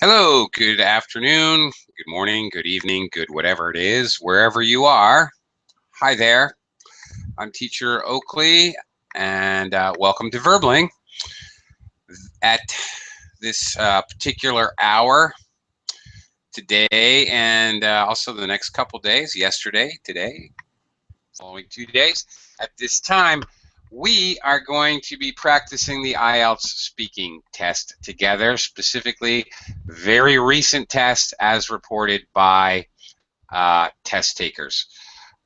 Hello, good afternoon, good morning, good evening, good whatever it is, wherever you are. Hi there, I'm Teacher Oakley, and welcome to Verbling. At this particular hour today, and also the next couple days, yesterday, today, following 2 days, at this time, we are going to be practicing the Ielts speaking test together, specifically very recent tests as reported by test takers.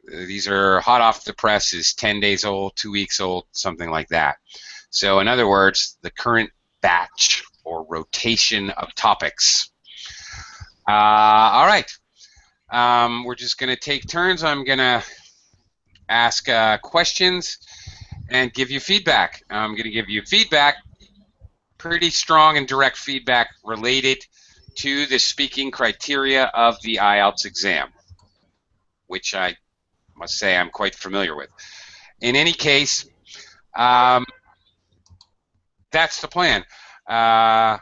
These are hot off the presses, 10 days old, 2 weeks old, something like that. So in other words, the current batch or rotation of topics. All right, we're just going to take turns. I'm going to ask questions and give you feedback. I'm going to give you feedback, pretty strong and direct feedback related to the speaking criteria of the Ielts exam, which I must say I'm quite familiar with. In any case, that's the plan. All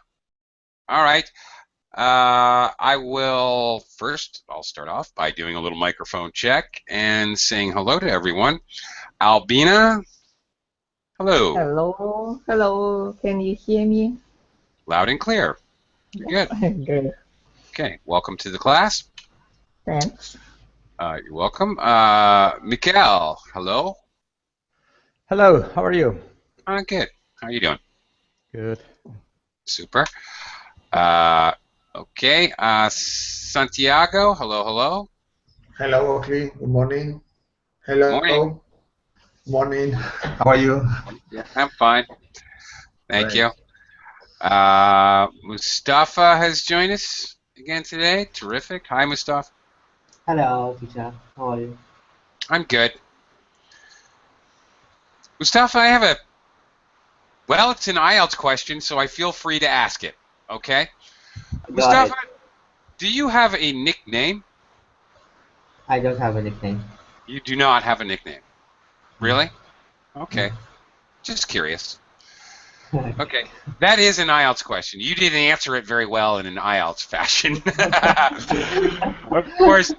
right. I'll start off by doing a little microphone check and saying hello to everyone. Albina, hello. Hello, hello. Can you hear me? Loud and clear. You're good. Good. Okay, welcome to the class. Thanks. You're welcome. Mikael, hello. Hello, how are you? Good. How are you doing? Good. Super. Okay. Santiago, hello, hello. Hello, Oakley. Good morning. Hello. Morning. Morning. How are you? Yeah, I'm fine. Thank Great. you. Mustafa has joined us again today. Terrific. Hi, Mustafa. Hello, teacher. How are you? I'm good. Mustafa, I have it's an Ielts question, so I feel free to ask it. Okay? Go Mustafa, ahead. do you have a nickname? I don't have a nickname. You do not have a nickname. Really? Okay. Just curious. Okay. That is an Ielts question. You didn't answer it very well in an Ielts fashion. Of course,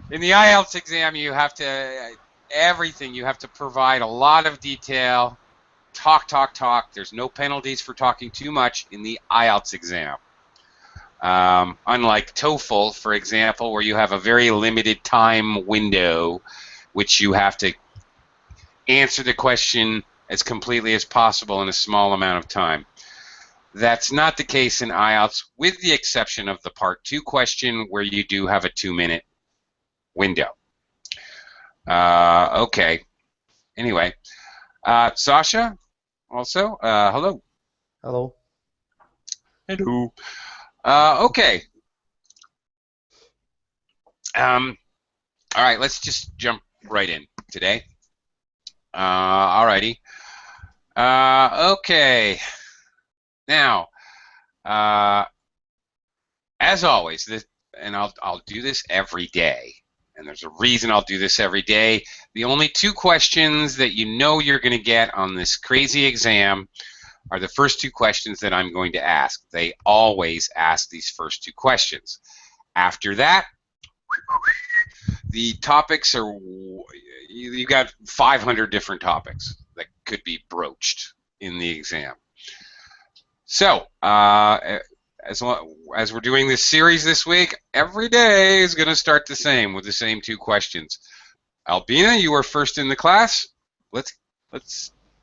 in the Ielts exam, you have to, everything, you have to provide a lot of detail. Talk. There's no penalties for talking too much in the Ielts exam. Unlike TOEFL, for example, where you have a very limited time window, which you have to answer the question as completely as possible in a small amount of time. That's not the case in Ielts, with the exception of the Part 2 question, where you do have a 2-minute window. Okay. Anyway, Sasha, also, hello. Hello. Hello. Okay. All right, let's just jump right in today. Alrighty. Okay. Now, as always, and I'll do this every day, and there's a reason I'll do this every day. The only 2 questions that you know you're going to get on this crazy exam are the first 2 questions that I'm going to ask. They always ask these first 2 questions. After that, the topics are, you've got 500 different topics that could be broached in the exam. So, as we're doing this series this week, every day is going to start the same with the same 2 questions. Albina, you are first in the class. Let's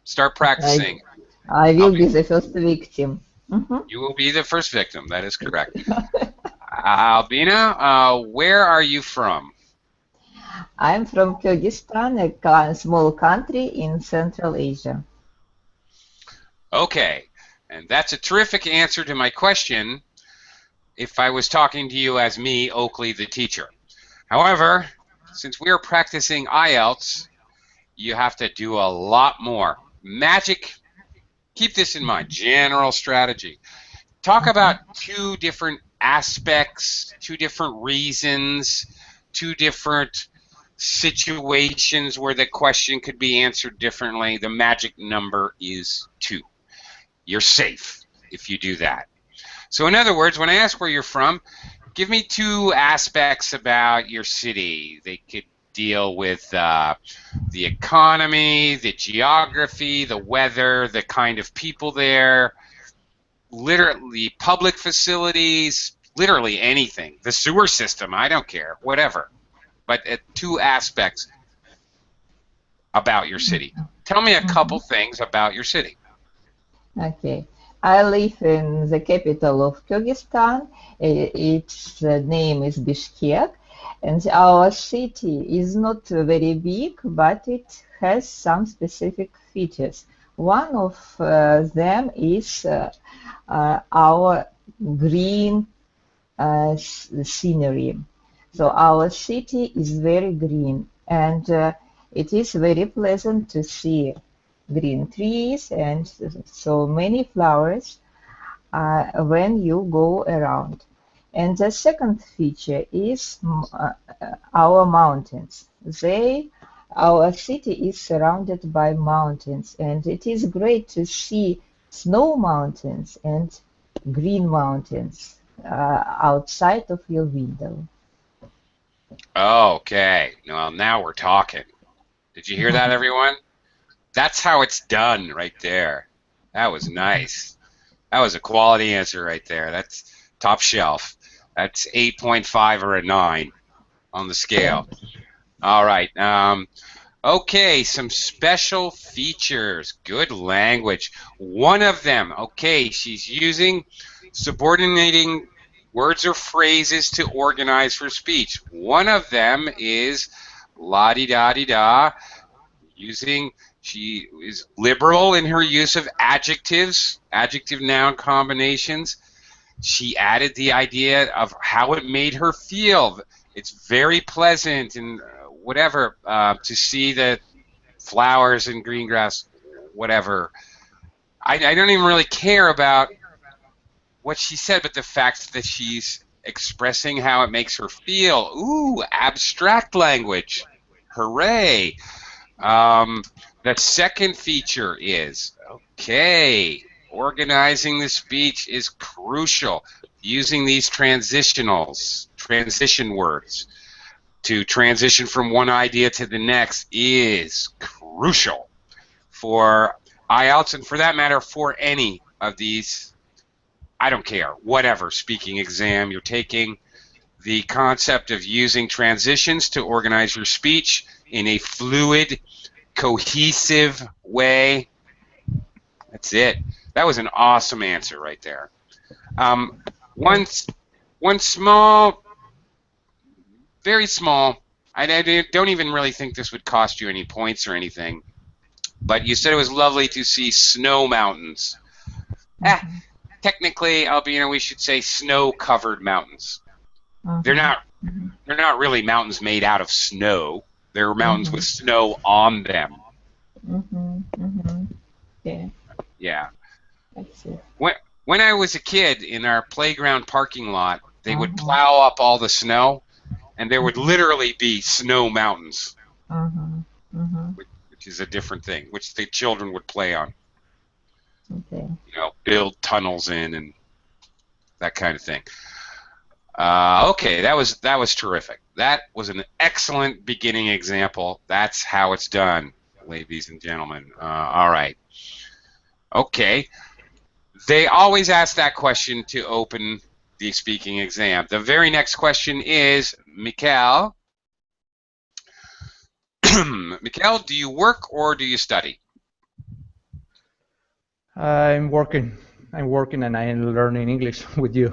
start practicing. I will be the first victim. You will be the first victim. That is correct. Albina, where are you from? I'm from Kyrgyzstan, a small country in Central Asia. Okay, and that's a terrific answer to my question if I was talking to you as me, Oakley, the teacher. However, since we are practicing Ielts, you have to do a lot more. Magic, keep this in mind, general strategy. Talk about 2 different aspects, 2 different reasons, 2 different situations where the question could be answered differently. The magic number is 2. You're safe if you do that. So in other words, when I ask where you're from, give me two aspects about your city. They could deal with the economy, the geography, the weather, the kind of people there, literally public facilities, literally anything. The sewer system, I don't care, whatever. But two aspects about your city. Tell me a couple things about your city. Okay. I live in the capital of Kyrgyzstan. Its name is Bishkek, and our city is not very big, but it has some specific features. One of them is our green scenery. So our city is very green, and it is very pleasant to see green trees and so many flowers when you go around. And the second feature is our mountains. Our city is surrounded by mountains, and it is great to see snow mountains and green mountains outside of your window. Okay, well, now we're talking. Did you hear that, everyone? That's how it's done right there. That was nice. That was a quality answer right there. That's top shelf. That's 8.5 or a 9 on the scale. All right. Okay, some special features. Good language. One of them, okay, she's using subordinating words or phrases to organize her speech. One of them is la-di-da-di-da, she is liberal in her use of adjectives, adjective-noun combinations. She added the idea of how it made her feel. It's very pleasant and whatever to see the flowers and green grass, whatever. I don't even really care about what she said, but the fact that she's expressing how it makes her feel. Ooh, abstract language. Hooray. The second feature is, okay, organizing the speech is crucial. Using these transition words to transition from one idea to the next is crucial for IELTS and for that matter for any of these, I don't care, whatever speaking exam you're taking. The concept of using transitions to organize your speech in a fluid, cohesive way. That's it. That was an awesome answer right there. One small, very small, I don't even really think this would cost you any points or anything, but you said it was lovely to see snow mountains. Technically, Albina, we should say snow-covered mountains. They're not really mountains made out of snow. They're mountains with snow on them. Yeah. Yeah. That's it. When I was a kid, in our playground parking lot, they would plow up all the snow, and there would literally be snow mountains, which is a different thing, which the children would play on. Okay. You know, build tunnels in and that kind of thing. Okay, that was terrific. That was an excellent beginning example. That's how it's done, ladies and gentlemen. All right. Okay. They always ask that question to open the speaking exam. The very next question is, Mikhail. Mikhail, do you work or do you study? I'm working and I'm learning English with you.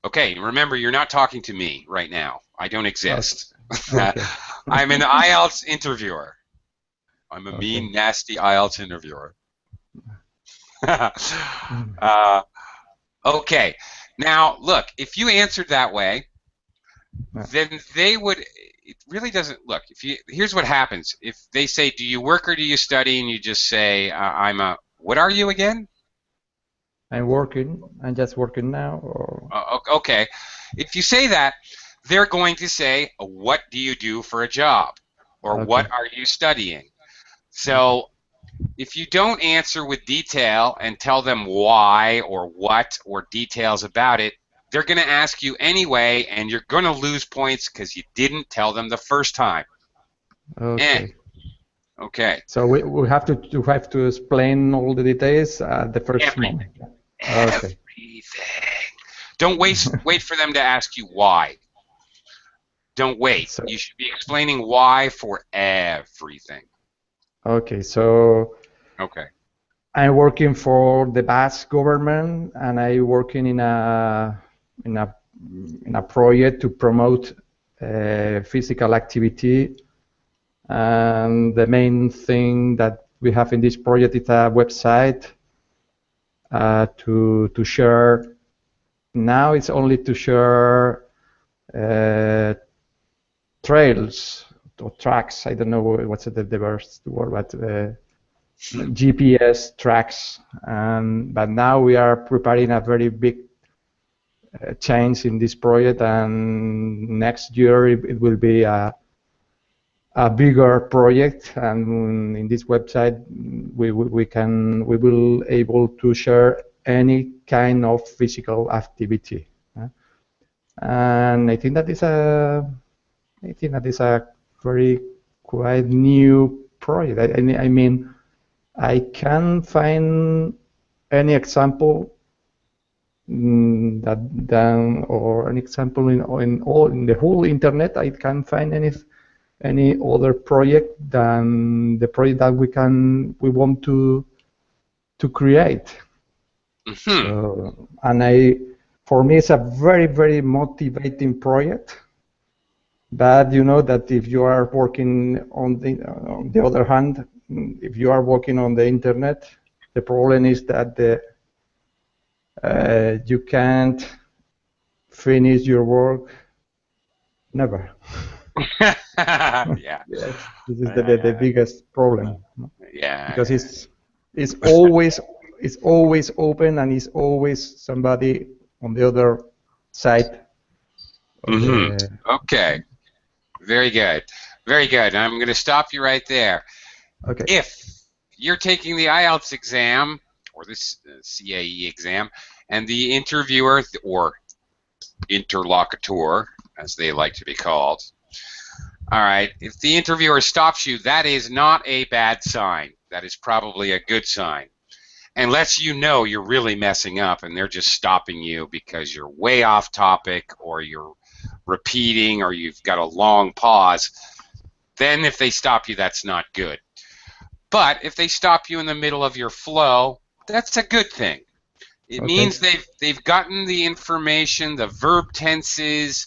Okay, remember, you're not talking to me right now. I don't exist. Okay. I'm an IELTS interviewer. I'm a mean, nasty IELTS interviewer. Okay, now look, if you answered that way, then they would, it really doesn't, look, here's what happens. If they say, do you work or do you study, and you just say, what are you again? I'm working. I'm just working now. Or... Okay, if you say that, they're going to say, what do you do for a job? Or what are you studying? So If you don't answer with detail and tell them why or what or details about it, they're going to ask you anyway, and you're going to lose points because you didn't tell them the first time. Okay. Okay. So we have to explain all the details at the first Everything. moment. Okay. Everything. Don't wait for them to ask you why. Don't wait. So, You should be explaining why for everything. okay. So Okay. I'm working for the Basque government, and I'm working in a project to promote physical activity. And the main thing that we have in this project is a website to share. Now it's only to share trails or tracks. I don't know what's the best word, but GPS tracks. But now we are preparing a very big change in this project, and next year it will be a bigger project. And in this website, we will able to share any kind of physical activity. And I think that is a very quite new project. I mean, I can find any example or an example in the whole internet. I can't find any other project than the project that we want to create. Mm-hmm. So, for me, it's a very, very motivating project. But you know that if you are working on the other hand, if you are working on the internet, the problem is that you can't finish your work. Never. Yeah. Yes, this is the biggest problem. Yeah. Because it's always open, and it's always somebody on the other side. Mm-hmm. Okay. Very good. Very good. I'm going to stop you right there. Okay. If you're taking the Ielts exam or the CAE exam, and the interviewer or interlocutor, as they like to be called, all right, if the interviewer stops you, that is not a bad sign. That is probably a good sign. And lets you know you're really messing up and they're just stopping you because you're way off topic or you're repeating or you've got a long pause. Then if they stop you, that's not good. But if they stop you in the middle of your flow, that's a good thing. It means they've gotten the information, the verb tenses,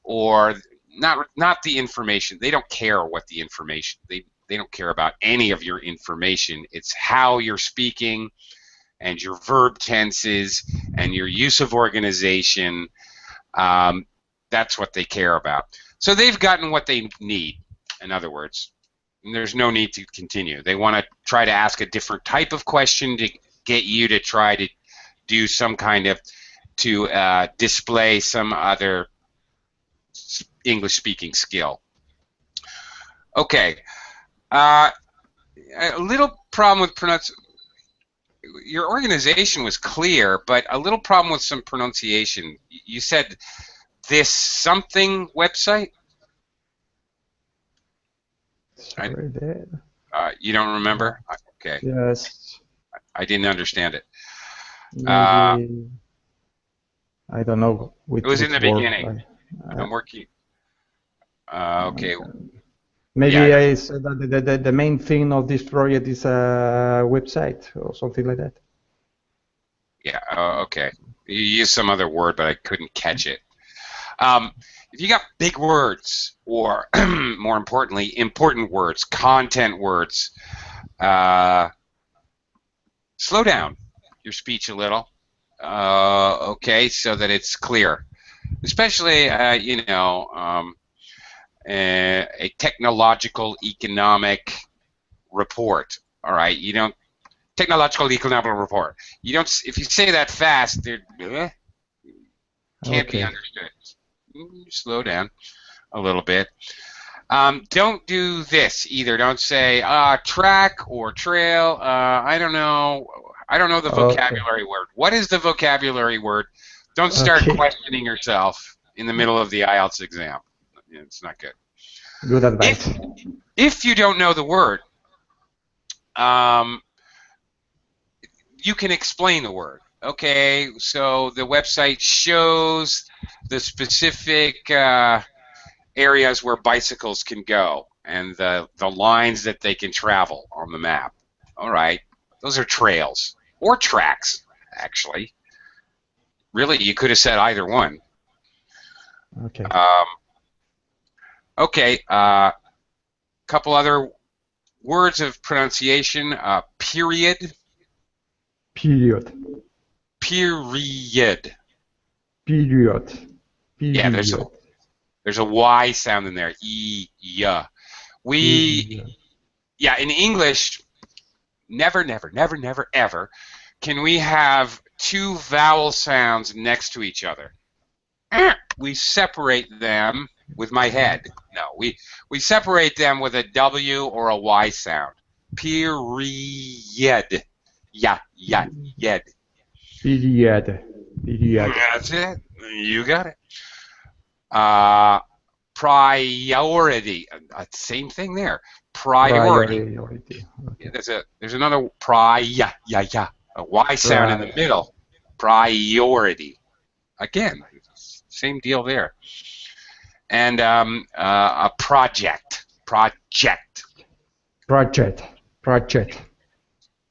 or not the information. They don't care what the information. They don't care about any of your information. It's how you're speaking and your verb tenses and your use of organization. That's what they care about. So they've gotten what they need, in other words. And there's no need to continue. They want to try to ask a different type of question to get you to try to do some kind of, to display some other English speaking skill. Okay. A little problem with pronunciation. Your organization was clear, but a little problem with some pronunciation. You said this something website? Sorry, you don't remember? Okay. Yes. I didn't understand it. Maybe I don't know. It was in the beginning. I'm working. Okay. Maybe Yeah. I said that the main thing of this project is a website or something like that. Yeah. Okay. You used some other word, but I couldn't catch it. If you got big words, or more importantly, important words, content words, slow down your speech a little. Okay, so that it's clear. Especially, a technological economic report. All right, you don't technological economic report. You don't. If you say that fast, can't be understood. Slow down a little bit. Don't do this either. Don't say track or trail. I don't know. I don't know the Okay. vocabulary word. What is the vocabulary word? Don't start Okay. questioning yourself in the middle of the IELTS exam. It's not good. Good advice. If you don't know the word, you can explain the word. Okay, so the website shows the specific areas where bicycles can go and the lines that they can travel on the map. All right, those are trails or tracks, actually. Really, you could have said either one. Okay. Okay, couple other words of pronunciation. Period. Period. Period. Period. Yeah, Period. there's a Y sound in there. Yeah. Yeah, in English, never, ever can we have two vowel sounds next to each other. We separate them with my head. No, we separate them with a W or a Y sound. Period. Yeah, yed. Period. Period. That's it. You got it. Priority. Same thing there. Priority. Okay. There's another a Y sound in the middle. Priority. Again, same deal there. And a project. Project. Project.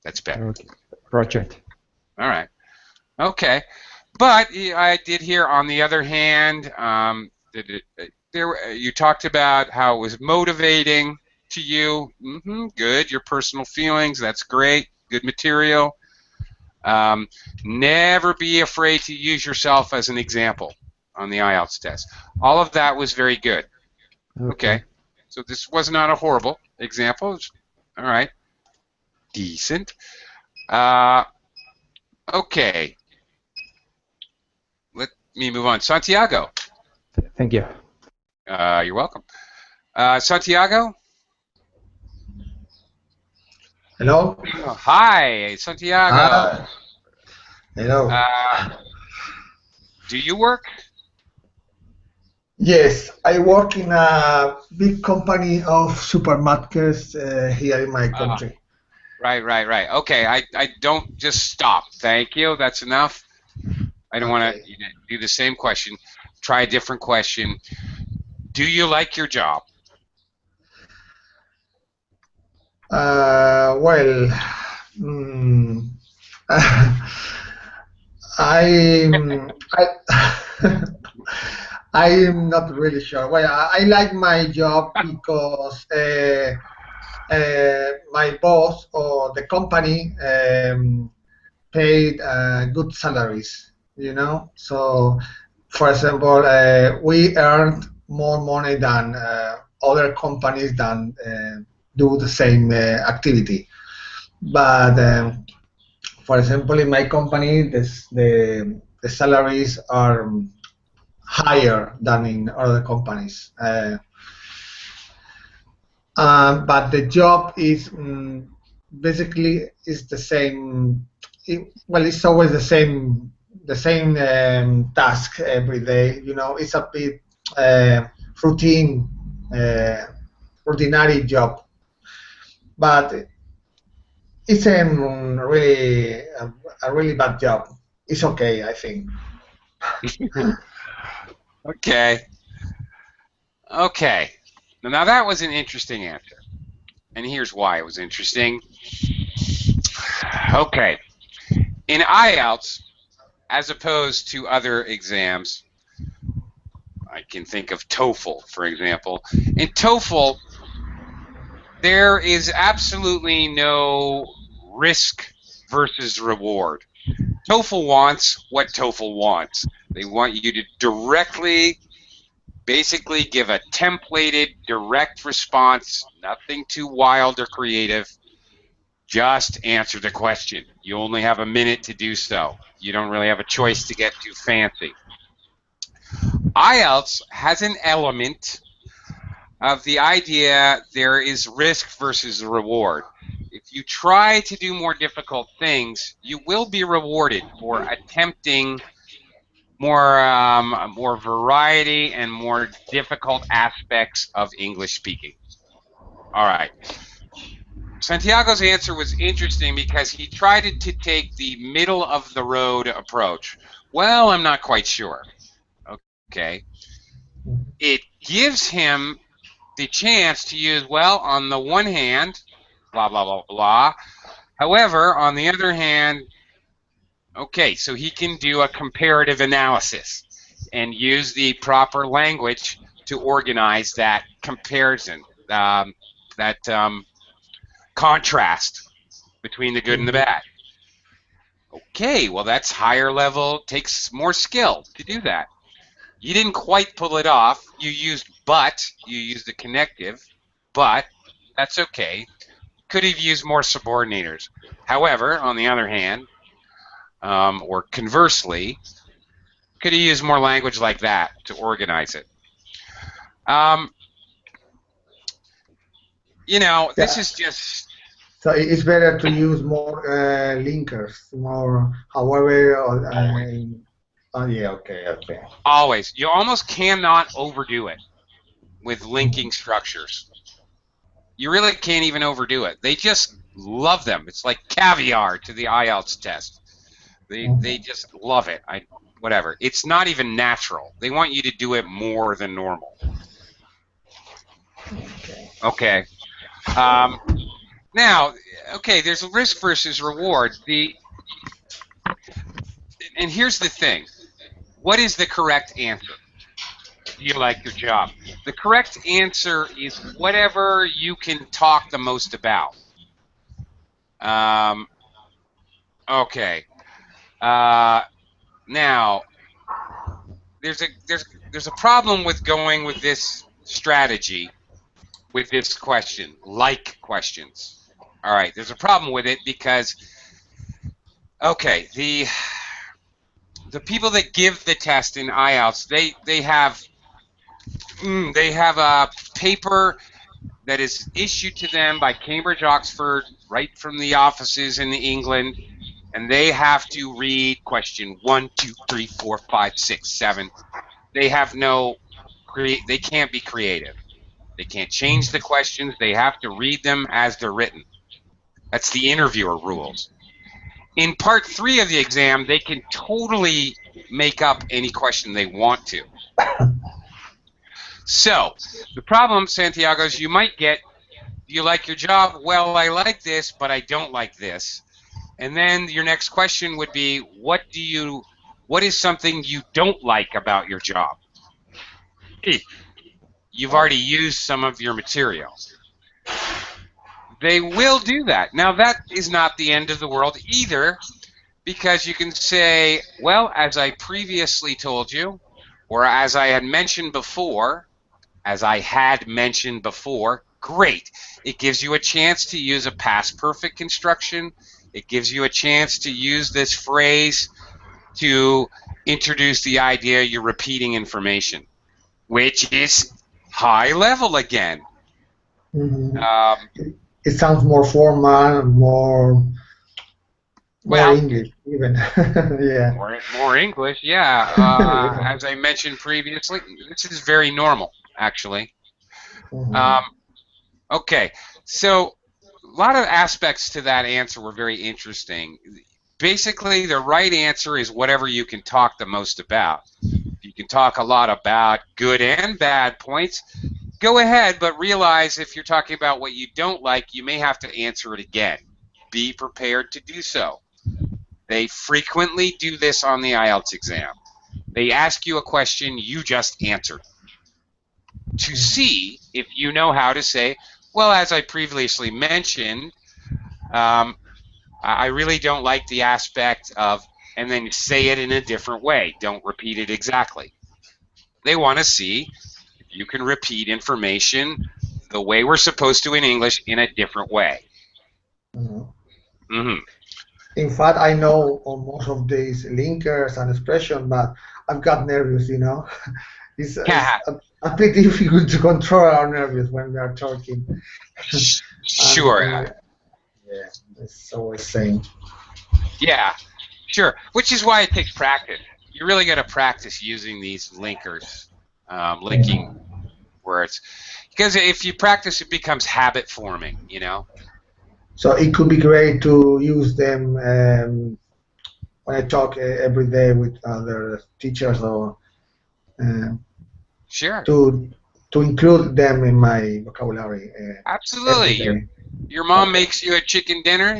That's better. Okay. Project. All right. Okay. But I did hear, on the other hand, you talked about how it was motivating to you. Good. Your personal feelings. That's great. Good material. Never be afraid to use yourself as an example on the IELTS test. All of that was very good. Okay. So this was not a horrible example. All right. Decent. Okay. Let me move on. Santiago. Thank you. You're welcome. Santiago? Hello. Oh, hi, Santiago. Hello. Do you work? Yes, I work in a big company of supermarkets here in my country. Right. Okay, I don't just stop. Thank you. That's enough. I don't want to do the same question. Try a different question. Do you like your job? Well, I'm not really sure. Well, I like my job because my boss or the company paid good salaries, So, for example, we earned more money than other companies that do the same activity. But, for example, in my company, the salaries are higher than in other companies. But the job is basically is the same. It's always the same task every day. It's a bit routinary job, but it's a really bad job. It's okay, I think. Okay. Now that was an interesting answer, and here's why it was interesting. Okay. In IELTS, as opposed to other exams, I can think of TOEFL, for example. In TOEFL, there is absolutely no risk versus reward. TOEFL wants what TOEFL wants. They want you to directly, basically give a templated, direct response, nothing too wild or creative. Just answer the question. You only have a minute to do so. You don't really have a choice to get too fancy. IELTS has an element of the idea there is risk versus reward. If you try to do more difficult things, you will be rewarded for attempting more variety and more difficult aspects of English speaking. All right. Santiago's answer was interesting because he tried to take the middle of the road approach. Well, I'm not quite sure. Okay. It gives him the chance to use, well, on the one hand, blah, blah, blah, blah. However, on the other hand, okay, so he can do a comparative analysis and use the proper language to organize that comparison, that contrast between the good and the bad. Okay, well, that's higher level, takes more skill to do that. You didn't quite pull it off. You used but, you used the connective, but that's okay. Could have used more subordinators. However, on the other hand, or conversely, could have used more language like that to organize it. This is just... So it's better to use more linkers, more, however, yeah, okay. Always. You almost cannot overdo it with linking structures. You really can't even overdo it. They just love them. It's like caviar to the Ielts test. They just love it. Whatever. It's not even natural. They want you to do it more than normal. Okay. Now, okay, there's a risk versus reward. And here's the thing. What is the correct answer? Do you like your job? The correct answer is whatever you can talk the most about. Okay. Now, there's a problem with going with this strategy, with this question, like questions. All right, there's a problem with it because, okay, the people that give the test in IELTS, they have a paper that is issued to them by Cambridge, Oxford, right from the offices in England, and they have to read question 1, 2, 3, 4, 5, 6, 7. They have they can't be creative. They can't change the questions. They have to read them as they're written. That's the interviewer rules. In part 3 of the exam, they can totally make up any question they want to. So, the problem, Santiago, is you might get, do you like your job? Well, I like this, but I don't like this. And then your next question would be, what is something you don't like about your job? You've already used some of your material. They will do that. Now, that is not the end of the world either, because you can say, well, as I previously told you, or as I had mentioned before, great. It gives you a chance to use a past perfect construction. It gives you a chance to use this phrase to introduce the idea you're repeating information, which is high level again. It sounds more formal, more English, even. Yeah. More English, yeah. As I mentioned previously, this is very normal, actually. Okay, so a lot of aspects to that answer were very interesting. Basically, the right answer is whatever you can talk the most about. You can talk a lot about good and bad points. Go ahead, but realize if you're talking about what you don't like, you may have to answer it again. Be prepared to do so. They frequently do this on the IELTS exam. They ask you a question you just answered to see if you know how to say, well, as I previously mentioned, I really don't like the aspect of, and then say it in a different way. Don't repeat it exactly. They want to see if you can repeat information the way we're supposed to in English in a different way. In fact, I know most of these linkers and expressions, but I've got nervous, It's a bit difficult to control our nerves when we are talking. Sure. Yeah, it's always same. Yeah, sure. Which is why it takes practice. You really got to practice using these linkers, linking words, because if you practice, it becomes habit forming. You know. So it could be great to use them when I talk every day with other teachers, or Sure. to include them in my vocabulary every Absolutely. day. Your mom makes you a chicken dinner.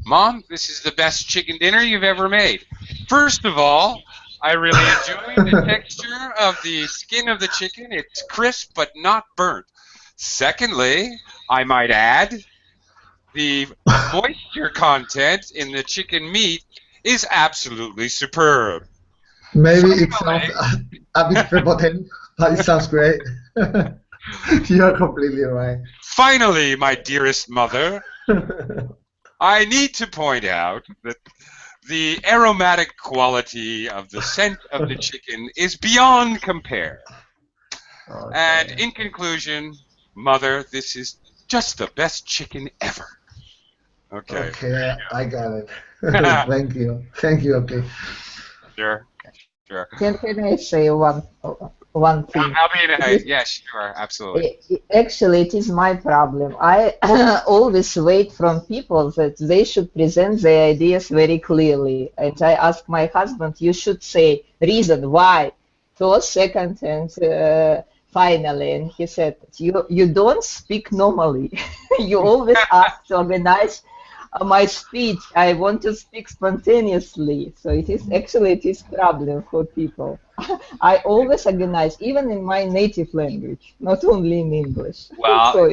Mom, this is the best chicken dinner you've ever made. First of all, I really enjoy the texture of the skin of the chicken. It's crisp but not burnt. Secondly, I might add, the moisture content in the chicken meat is absolutely superb. Maybe it sounds Finally, a bit prepotent, but it sounds great. You're completely right. finally, my dearest mother, I need to point out that the aromatic quality of the scent of the chicken is beyond compare. Okay. And in conclusion, Mother, this is just the best chicken ever. Okay. Okay, I got it. Thank you. Thank you. Okay. Sure. Sure. Can I say one thing? Yeah, sure, absolutely. Actually, it is my problem. I always wait from people that they should present their ideas very clearly. And I ask my husband, you should say reason why, first, second, and finally. And he said, you don't speak normally. You always ask to organize my speech. I want to speak spontaneously. So it is problem for people. I always organize, even in my native language, not only in English. Well, So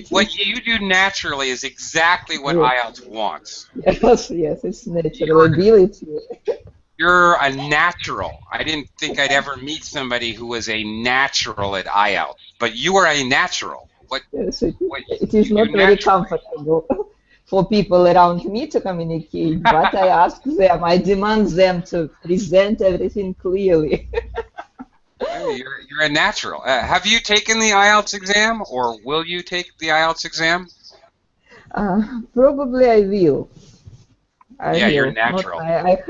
what you do naturally is exactly what IELTS wants. yes, it's natural ability. You're a natural. I didn't think I'd ever meet somebody who was a natural at IELTS, but you are a natural. Yes, it is not very comfortable for people around me to communicate, but I ask them, I demand them to present everything clearly. You're a natural. Have you taken the IELTS exam, or will you take the IELTS exam? Probably I will. You're natural. I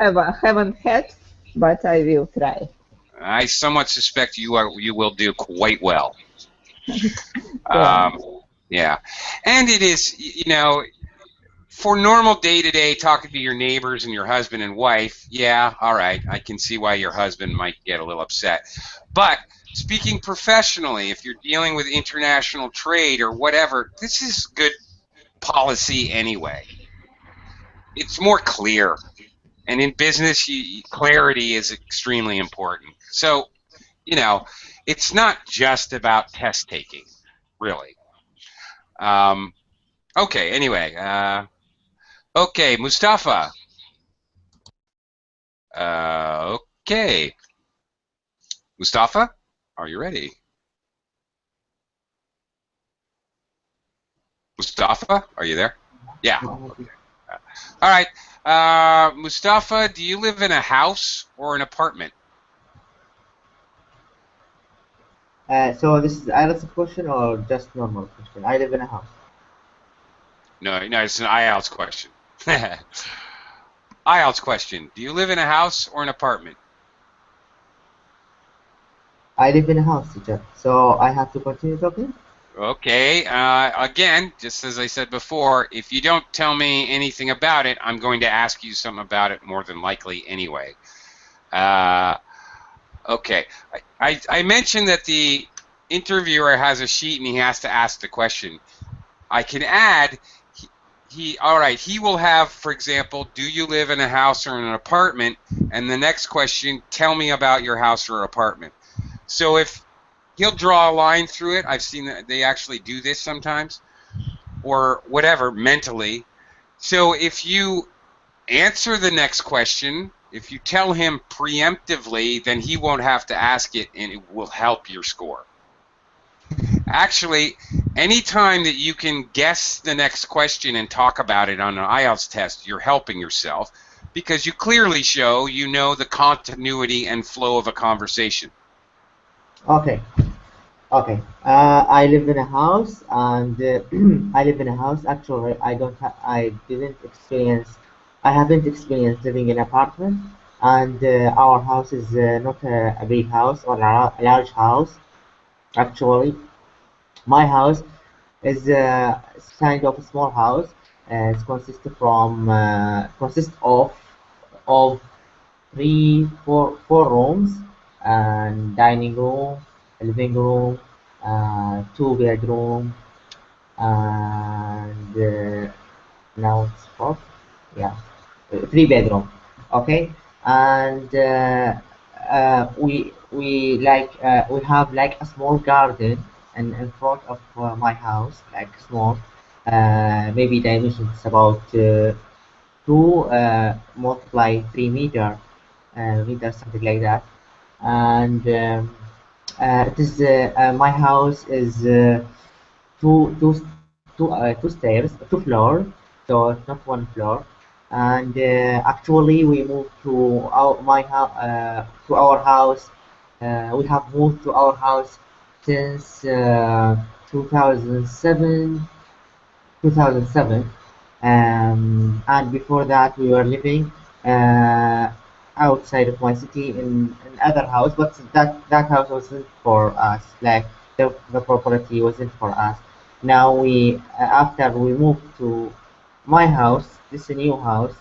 haven't had, but I will try. I somewhat suspect you will do quite well. Yeah, and it is, for normal day-to-day talking to your neighbors and your husband and wife, yeah, all right, I can see why your husband might get a little upset. But speaking professionally, if you're dealing with international trade or whatever, this is good policy anyway. It's more clear. And in business, clarity is extremely important. So, it's not just about test taking, really. Okay, anyway. Okay, Mustafa. Okay. Mustafa, are you ready? Mustafa, are you there? Yeah. Okay. All right. Mustafa, do you live in a house or an apartment? So this is IELTS question or just normal question? I live in a house. No, it's an IELTS question. IELTS question. Do you live in a house or an apartment? I live in a house, teacher. So I have to continue talking? Okay. Again, just as I said before, if you don't tell me anything about it, I'm going to ask you something about it more than likely anyway. Okay. I mentioned that the interviewer has a sheet and he has to ask the question. I can add, he will have, for example, do you live in a house or in an apartment? And the next question, tell me about your house or apartment. So if he'll draw a line through it, I've seen that they actually do this sometimes, or whatever, mentally. So if you answer the next question, if you tell him preemptively, then he won't have to ask it, and it will help your score. Actually, anytime that you can guess the next question and talk about it on an IELTS test, you're helping yourself, because you clearly show you know the continuity and flow of a conversation. Okay. Okay. I live in a house, and I live in a house. Actually, I don't. I didn't experience. I haven't experienced living in an apartment, and our house is not a big house or a large house. Actually, my house is kind of a small house. It consists of four rooms, and dining room, a living room, two bedroom, and now it's four, yeah, three bedroom. Okay, and we have like a small garden in front of my house, like small, maybe dimensions about 2 multiply 3 meter, something like that. And it is my house is two, two, two stairs, 2 floor, so it's not 1 floor. And actually, we moved to our house. We have moved to our house since 2007. 2007. And before that we were living uh, outside of my city in other house, but that house wasn't for us, like the property wasn't for us. Now after we moved to my house, this is a new house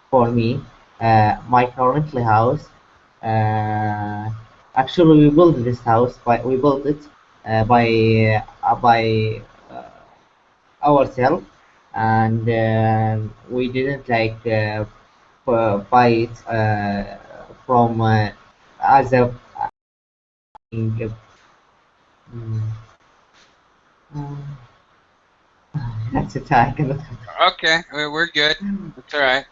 for me, my currently house. uh, Actually, we built this house, we built it by ourselves, and we didn't like buy it from as a mm, that's it. I cannot. Okay, we're good. That's all right.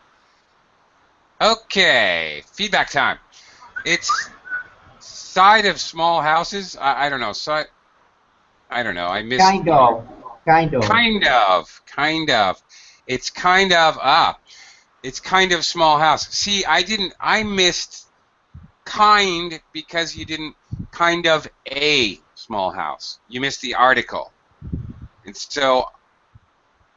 Okay, feedback time. It's side of small houses. I don't know. Side. I don't know. I missed Kind one. of, kind of. Kind of. Kind of. It's kind of. It's kind of small house. See, I didn't. I missed kind because you didn't kind of a small house. You missed the article, and so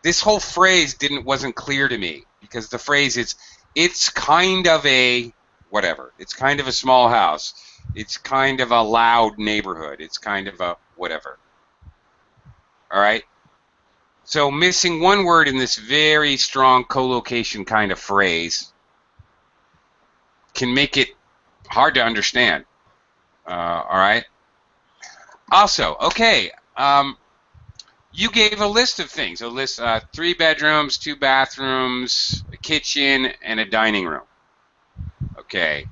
this whole phrase wasn't clear to me because the phrase is it's kind of a whatever. It's kind of a small house. It's kind of a loud neighborhood. It's kind of a whatever. All right. So missing one word in this very strong collocation kind of phrase can make it hard to understand. All right. Also, okay. You gave a list of things. A list: 3 bedrooms, 2 bathrooms, a kitchen, and a dining room. Okay.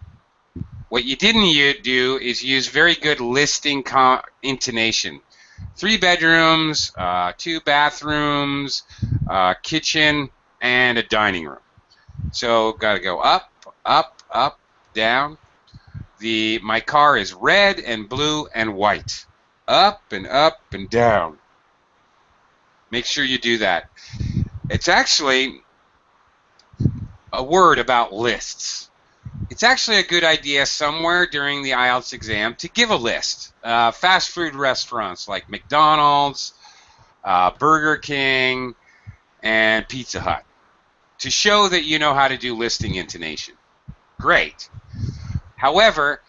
What you didn't do is use very good listing intonation. 3 bedrooms, 2 bathrooms, kitchen, and a dining room. So got to go up, up, up, down. My car is red and blue and white. Up and down. Make sure you do that. It's actually a word about lists. It's actually a good idea somewhere during the Ielts exam to give a list. Fast food restaurants like McDonald's, Burger King, and Pizza Hut, to show that you know how to do listing intonation. Great. However,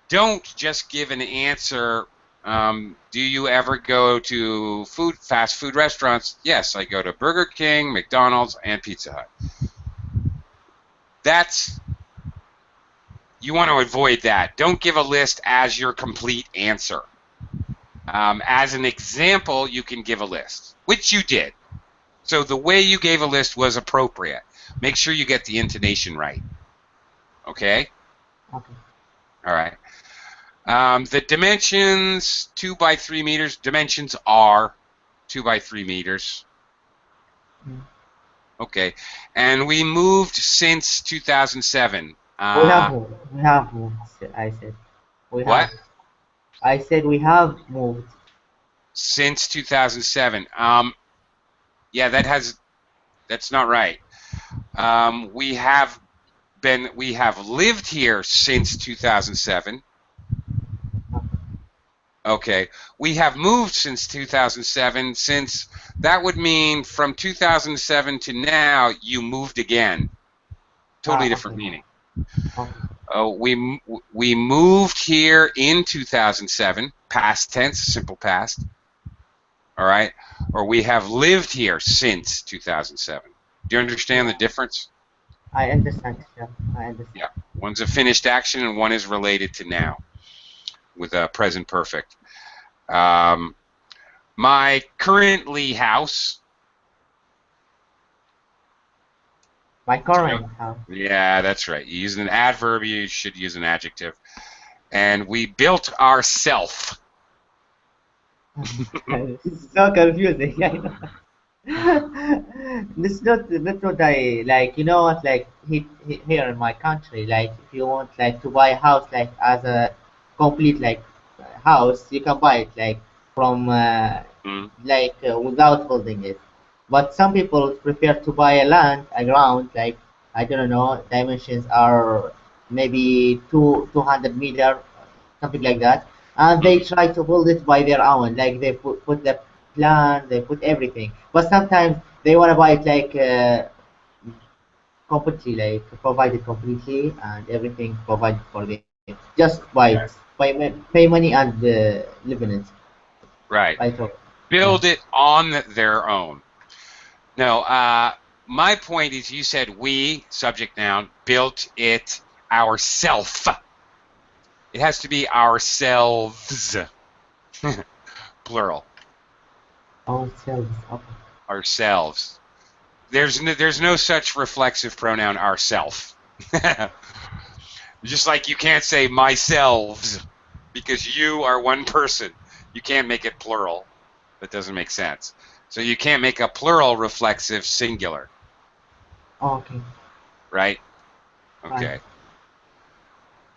don't just give an answer. Do you ever go to fast food restaurants? Yes, I go to Burger King, McDonald's, and Pizza Hut. You want to avoid that. Don't give a list as your complete answer. As an example, you can give a list, which you did. So the way you gave a list was appropriate. Make sure you get the intonation right. Okay? Okay. All right. The dimensions, 2 by 3 meters. Dimensions are 2 by 3 meters. Okay. And we moved since 2007. We have moved. We have moved. I said we What? have. I said we have moved. Since 2007. Yeah, that's not right. We have lived here since 2007. Okay, we have moved since 2007, since that would mean from 2007 to now, you moved again. Totally different Okay. meaning. Okay. We moved here in 2007, past tense, simple past. All right, or we have lived here since 2007. Do you understand the Yeah, difference? I understand, chef. I understand. Yeah, one's a finished action and one is related to now with a present perfect. My currently house. My Do you know? current house. Yeah, that's right. You use an adverb, you should use an adjective. And we built ourself. It's so confusing. I know. That's what I like. You know what? Like here in my country, like if you want like to buy a house like as a complete like house, you can buy it like from Mm, without holding it. But some people prefer to buy a ground like I don't know. Dimensions are maybe 200 meter, something like that, and they mhm. try to build it by their own. Like they put the plan, they put everything. But sometimes they want to buy it like completely, like provided completely, and everything provided for them. Just buy it, pay money and live in it. Right. I thought, yeah. Build it on their own. No, my point is you said we, subject noun, built it ourself. It has to be ourselves, plural. Ourselves. Okay. Ourselves. There's no such reflexive pronoun ourself. Just like you can't say myselves because you are one person. You can't make it plural. That doesn't make sense. So you can't make a plural reflexive singular, Okay. right? Fine. Okay.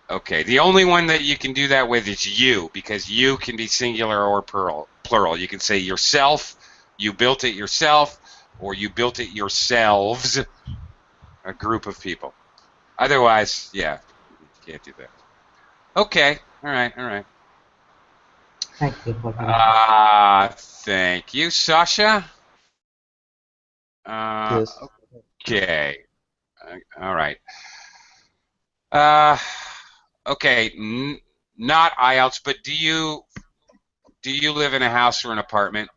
Okay. The only one that you can do that with is you, because you can be singular or plural. You can say yourself, you built it yourself, or you built it yourselves, a group of people. Otherwise, yeah, you can't do that. Okay. All right. All right. Thank you for helping. Thank you, Sasha. Uh, Yes. okay. All right. Uh, okay. Not IELTS, but do you live in a house or an apartment?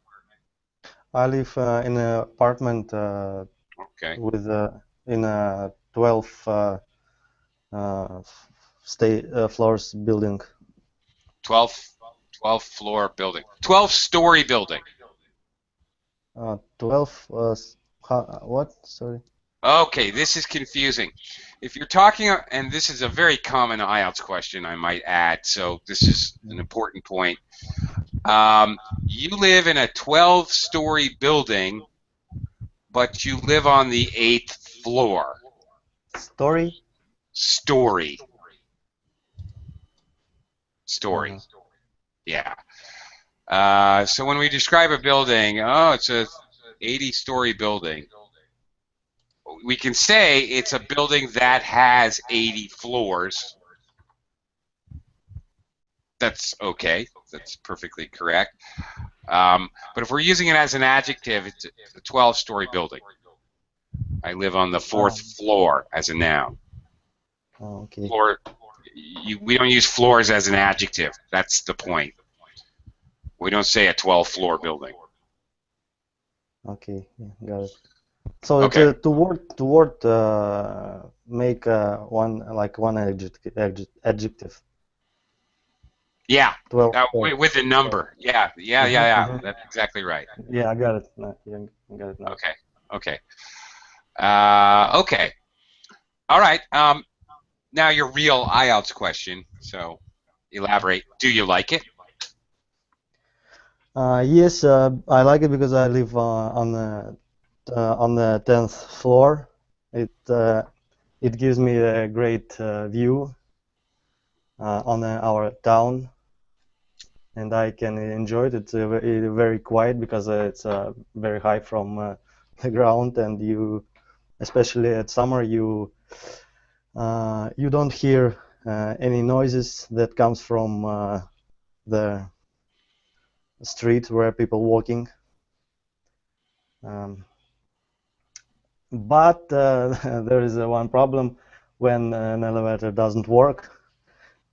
I live in an apartment Okay. with in a 12 uh, floors building. 12, 12 floor building. 12-story building. 12 what? Sorry. Okay, this is confusing. If you're talking, and this is a very common IELTS question, I might add, so this is an important point. You live in a 12-story building, but you live on the 8th floor. Story? Story. Uh-huh. Story. Yeah. So when we describe a building, oh, it's a 80-story building. We can say it's a building that has 80 floors. That's okay. That's perfectly correct. But if we're using it as an adjective, it's a 12-story building. I live on the 4th floor as a noun. Okay. Floor. We don't use floors as an adjective. That's the point. We don't say a 12-floor building. Okay. Yeah, got it. So it's Okay. to word make one adjective. Yeah. 12. With a number. Yeah. Mm-hmm. That's exactly right. Yeah, I got it. Yeah, I got it now. Okay. Okay. Okay. All right. Now your real IELTS question. So elaborate. Do you like it? Yes, I like it because I live on the 10th floor. It gives me a great view on our town, and I can enjoy it. It's very quiet because it's very high from the ground, and especially at summer, you don't hear any noises that comes from the street where people walking. But there is one problem when an elevator doesn't work.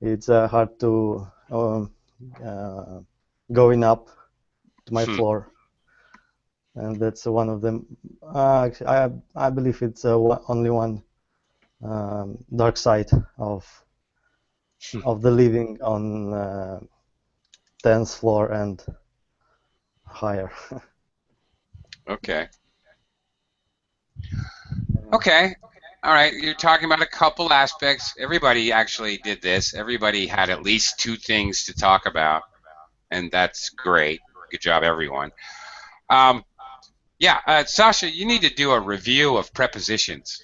It's hard to going up to my floor, and that's one of them. I believe it's only one dark side of the living on 10th floor and higher. Okay. Okay. All right. You're talking about a couple aspects. Everybody actually did this. Everybody had at least two things to talk about, and that's great. Good job, everyone. Yeah, Sasha, you need to do a review of prepositions.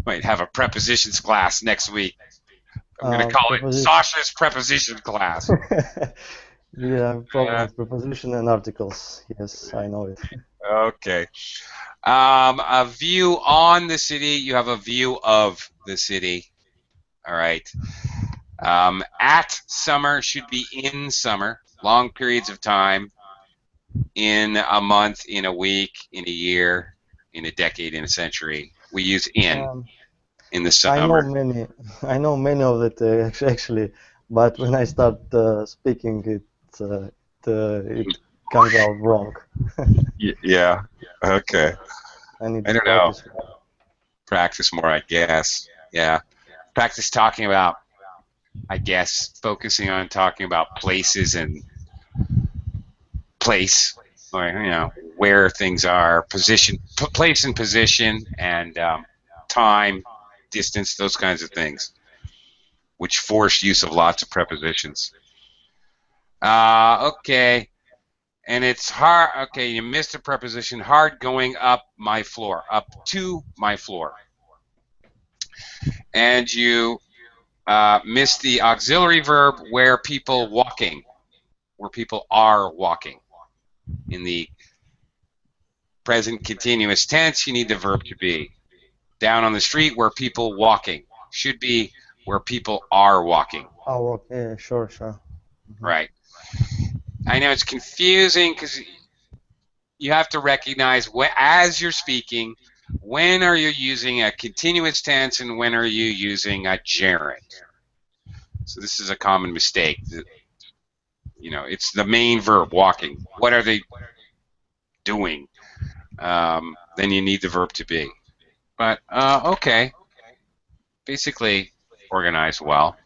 Might have a prepositions class next week. I'm going to call it Sasha's preposition class. Yeah, problem with preposition and articles. Yes, I know it. Okay. A view on the city. You have a view of the city. All right. At summer should be in summer. Long periods of time. In a month, in a week, in a year, in a decade, in a century. We use in the summer. I know many of it actually, but when I start speaking, it comes out wrong. Yeah. Okay. I need I to don't know. practice more. Practice more, I guess. Yeah. Practice talking about, I guess, focusing on talking about places and place, or, you know, where things are, position, place and position, and time, distance, those kinds of things, which force use of lots of prepositions. Okay. And it's hard. Okay, you missed a preposition. Hard going up my floor, up to my floor. And you missed the auxiliary verb where people walking, where people are walking. In the present continuous tense, you need the verb to be. Down on the street where people walking. Should be where people are walking. Oh, okay, sure. Mm-hmm. Right. I know it's confusing because you have to recognize as you're speaking, when are you using a continuous tense and when are you using a gerund. So this is a common mistake. You know, it's the main verb, walking. What are they doing? Then you need the verb to be. But, okay. Basically organized well.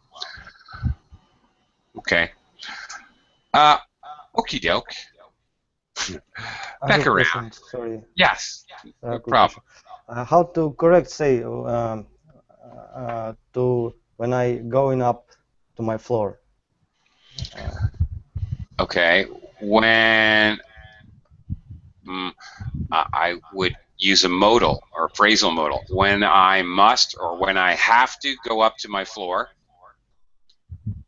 Okay. Okie doke. Back around. Question, sorry. Yes. No Quick problem. question. How to correct say to when I going up to my floor? Okay. When I would use a modal or a phrasal modal. When I must or when I have to go up to my floor.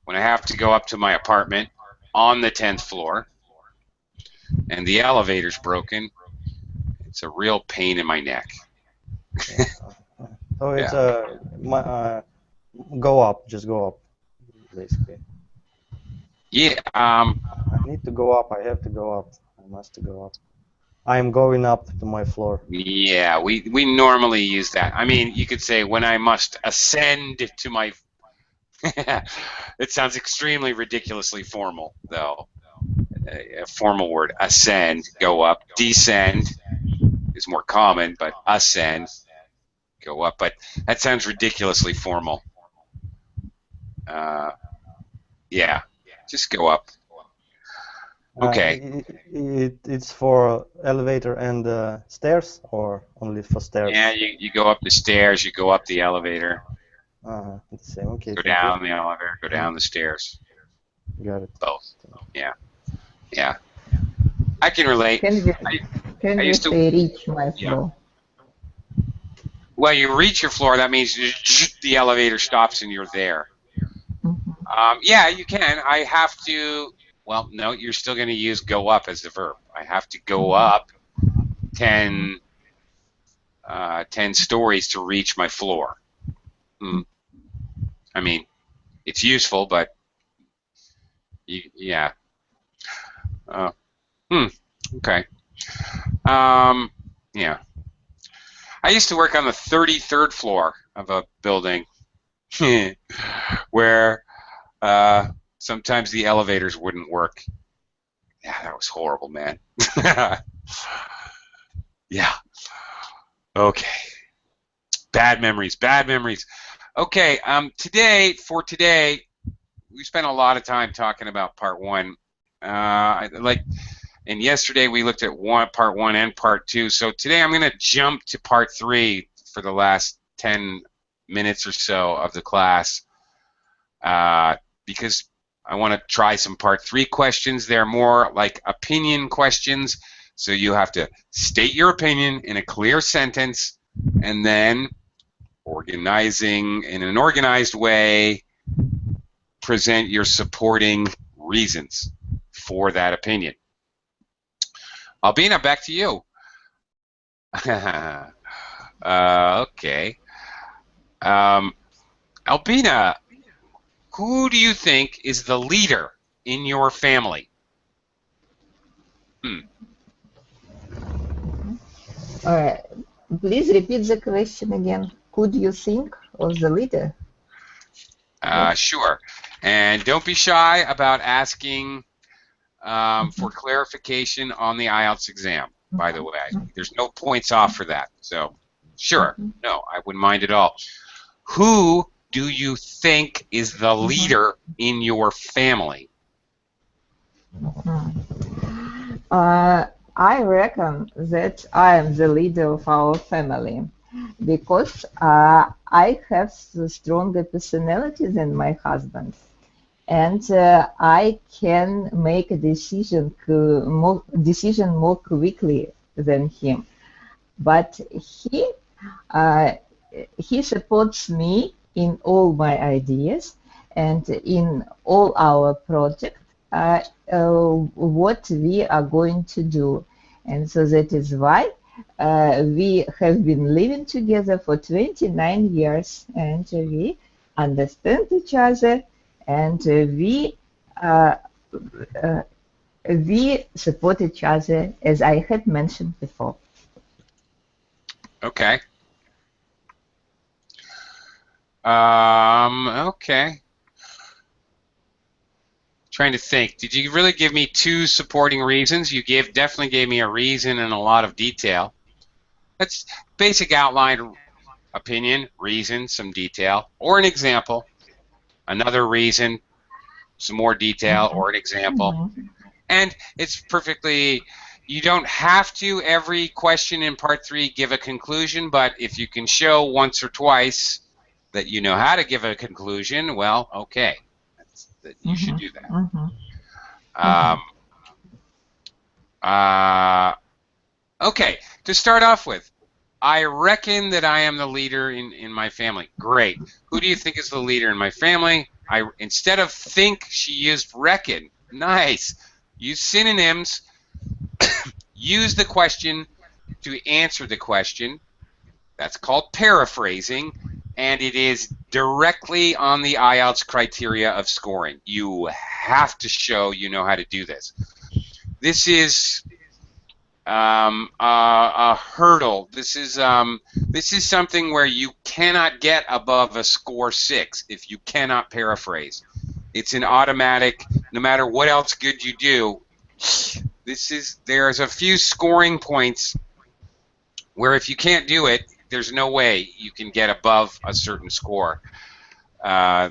When I have to go up to my apartment on the 10th floor and the elevator's broken, it's a real pain in my neck. So it's go up, just go up, basically. Yeah. I need to go up. I have to go up. I must go up. I'm going up to my floor. Yeah, we normally use that. I mean, you could say when I must ascend to my. It sounds extremely ridiculously formal, though. A formal word, ascend, go up. Descend is more common, but ascend, go up. But that sounds ridiculously formal. Yeah, just go up. Okay. It's for elevator and stairs, or only for stairs? Yeah, you go up the stairs, you go up the elevator. It's the same. Okay. Go down the elevator, go down the stairs. Got it. Both. Yeah. Yeah. I can relate. Can you say reach my floor? Well, you reach your floor, that means the elevator stops and you're there. Mm-hmm. Yeah, you can. I have to, well, no, you're still going to use go up as the verb. I have to go up 10 stories to reach my floor. I mean, it's useful, but Yeah. Okay. Yeah. I used to work on the 33rd floor of a building where sometimes the elevators wouldn't work. Yeah, that was horrible, man. Yeah. Okay. Bad memories. Bad memories. Okay. Today, we spent a lot of time talking about part one. And yesterday we looked at part one and part two. So today I'm going to jump to part three for the last 10 minutes or so of the class because I want to try some part three questions. They're more like opinion questions. So you have to state your opinion in a clear sentence and then organizing in an organized way, present your supporting reasons for that opinion. Albina, back to you. Okay. Albina, who do you think is the leader in your family? Please repeat the question again. Could you think of the leader? Sure. And don't be shy about asking for clarification on the Ielts exam, by the way. There's no points off for that. So, sure. No, I wouldn't mind at all. Who do you think is the leader in your family? I reckon that I am the leader of our family because I have stronger personality than my husband, and I can make a decision more quickly than him. But he supports me in all my ideas and in all our projects. What we are going to do, and so that is why we have been living together for 29 years, and we understand each other, and we support each other, as I had mentioned before. Okay. Okay. Trying to think. Did you really give me two supporting reasons? You definitely gave me a reason and a lot of detail. That's basic outline, opinion, reason, some detail, or an example. Another reason, some more detail, or an example. And it's perfectly, you don't have to every question in part three give a conclusion, but if you can show once or twice that you know how to give a conclusion, well, okay. That you should do that. Okay, to start off with, I reckon that I am the leader in my family. Great. Who do you think is the leader in my family? Instead of think, she used reckon. Nice. Use synonyms. Use the question to answer the question. That's called paraphrasing, and it is directly on the IELTS criteria of scoring. You have to show you know how to do this. This is a hurdle. This is something where you cannot get above a score 6 if you cannot paraphrase. It's an automatic. No matter what else good you do, there's a few scoring points where if you can't do it, there's no way you can get above a certain score.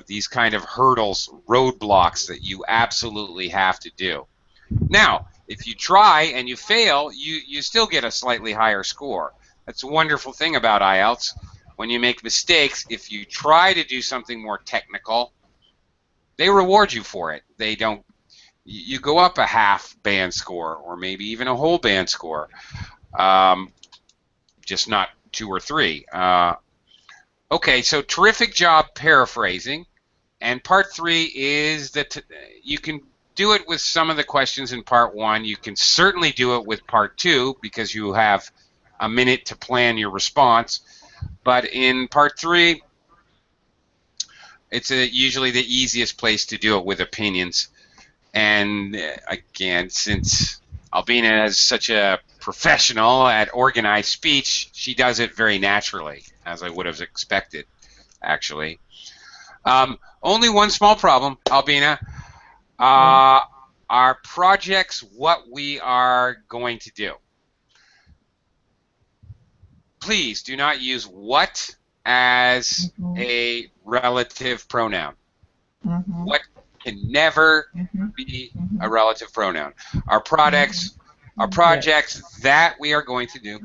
These kind of hurdles, roadblocks that you absolutely have to do. Now, if you try and you fail, you still get a slightly higher score. That's a wonderful thing about IELTS. When you make mistakes, if you try to do something more technical, they reward you for it. They don't. You go up a half band score or maybe even a whole band score, just not 2 or 3. Okay, so terrific job paraphrasing. And part 3 is that you can do it with some of the questions in part 1. You can certainly do it with part 2 because you have a minute to plan your response. But in part 3, it's usually the easiest place to do it with opinions. And again, since Albina is such a professional at organized speech, she does it very naturally, as I would have expected, actually. Only one small problem, Albina. Our project's what we are going to do. Please do not use what as a relative pronoun. What can never be a relative pronoun. Our projects that we are going to do,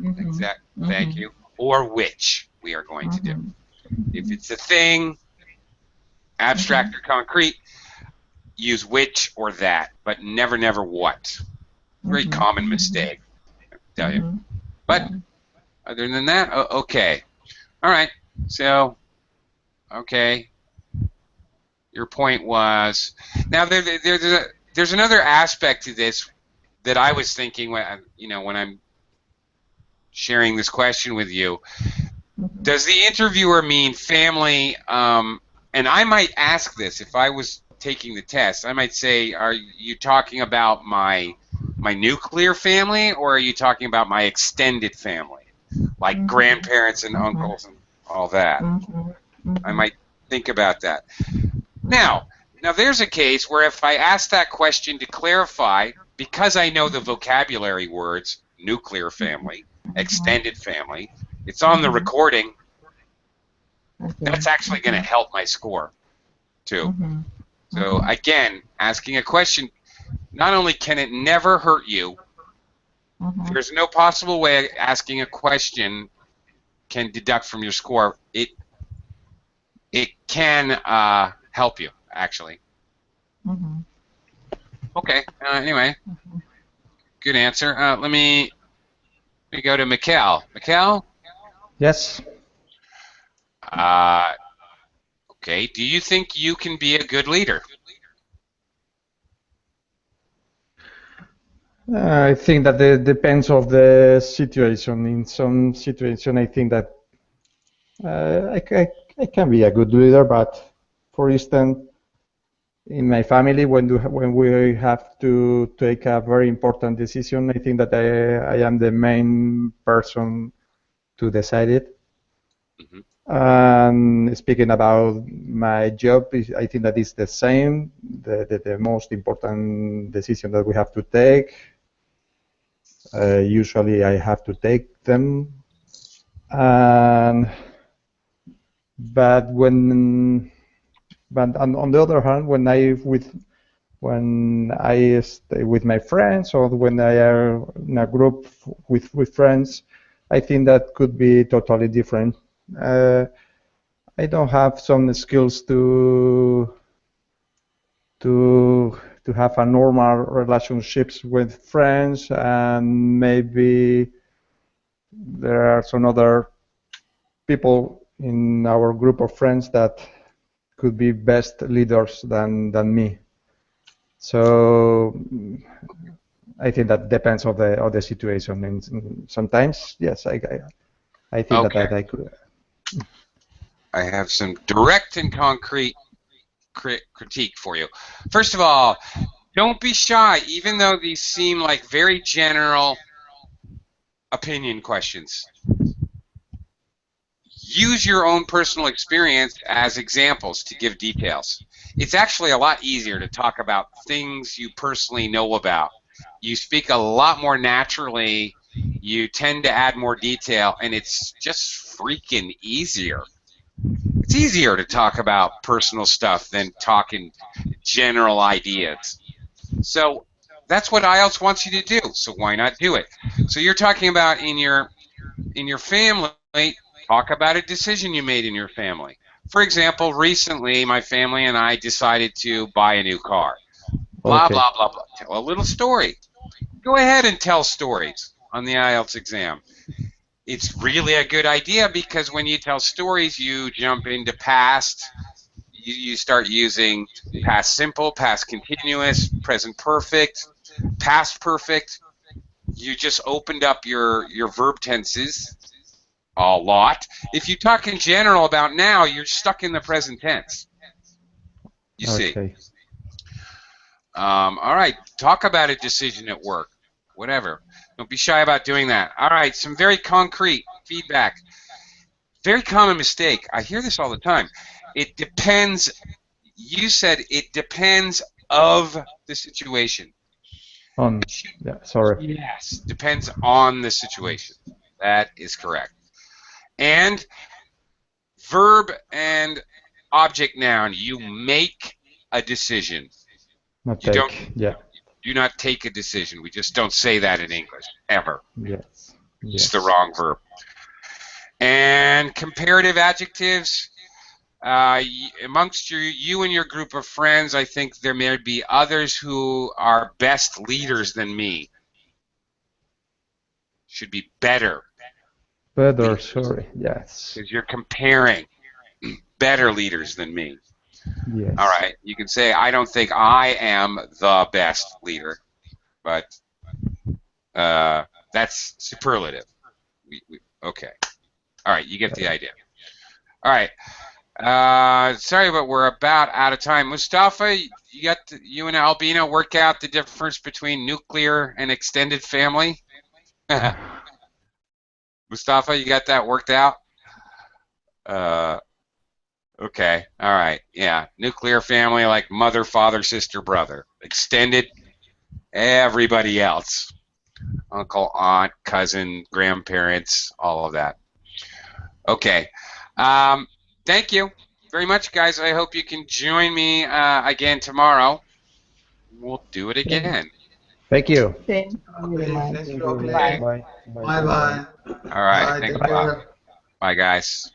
thank you, or which we are going to do. If it's a thing, abstract or concrete, use which or that, but never, never what. Very common mistake, I tell you. But other than that, okay. All right. So, okay. Your point was now there's another aspect to this that I was thinking when when I'm sharing this question with you. Does the interviewer mean family? And I might ask this if I was taking the test. I might say, "Are you talking about my nuclear family, or are you talking about my extended family, like grandparents and uncles and all that?" I might think about that. Now there's a case where if I ask that question to clarify, because I know the vocabulary words, nuclear family, extended family, it's on the recording, that's actually going to help my score, too. So, again, asking a question, not only can it never hurt you, there's no possible way asking a question can deduct from your score. It can help you, actually. Okay. Anyway, good answer. Let me go to Mikkel. Mikkel? Yes. Okay. Do you think you can be a good leader? I think that it depends of the situation. In some situation, I think that I can be a good leader, but for instance, in my family, when we have to take a very important decision, I think that I am the main person to decide it. And speaking about my job, I think that is the same. The most important decision that we have to take. Usually, I have to take them. But on the other hand, when I stay with my friends or when I are in a group with friends, I think that could be totally different. I don't have some skills to have a normal relationships with friends, and maybe there are some other people in our group of friends that could be best leaders than me. So I think that depends of the situation. And sometimes, yes, I think Okay. that I could. I have some direct and concrete critique for you. First of all, don't be shy, even though these seem like very general opinion questions. Use your own personal experience as examples to give details. It's actually a lot easier to talk about things you personally know about. You speak a lot more naturally, you tend to add more detail, and it's just freaking easier. It's easier to talk about personal stuff than talking general ideas. So that's what Ielts wants you to do, so why not do it? So you're talking about in your family, talk about a decision you made in your family. For example, recently my family and I decided to buy a new car. Blah, Okay. blah, blah, blah. Tell a little story. Go ahead and tell stories on the Ielts exam. It's really a good idea because when you tell stories, you jump into past. You start using past simple, past continuous, present perfect, past perfect. You just opened up your verb tenses a lot. If you talk in general about now, you're stuck in the present tense. You see. Okay. All right, talk about a decision at work, whatever. Don't be shy about doing that. All right, some very concrete feedback. Very common mistake. I hear this all the time. It depends. You said it depends of the situation. On, yeah, sorry. Yes, depends on the situation. That is correct. And verb and object noun, you make a decision. Not You don't take. Yeah. do not take a decision. We just don't say that in English, ever. Yes. It's the wrong verb. And comparative adjectives, amongst you and your group of friends, I think there may be others who are best leaders than me. Should be better. Better, sorry. Yes. Because you're comparing better leaders than me. Yes. All right. You can say, I don't think I am the best leader, but that's superlative. Okay. All right. You get the idea. All right. Sorry, but we're about out of time. Mustafa, you and Albina work out the difference between nuclear and extended family? Mustafa, you got that worked out? Okay. All right. Yeah. Nuclear family, like mother, father, sister, brother. Extended, everybody else. Uncle, aunt, cousin, grandparents, all of that. Okay. Thank you very much, guys. I hope you can join me again tomorrow. We'll do it again. Thank you. Thank you very Okay, much. thank Thank you, you. Oakley. Bye. Bye. Bye bye. All right. Bye. Thanks Take a lot. care. Bye, guys.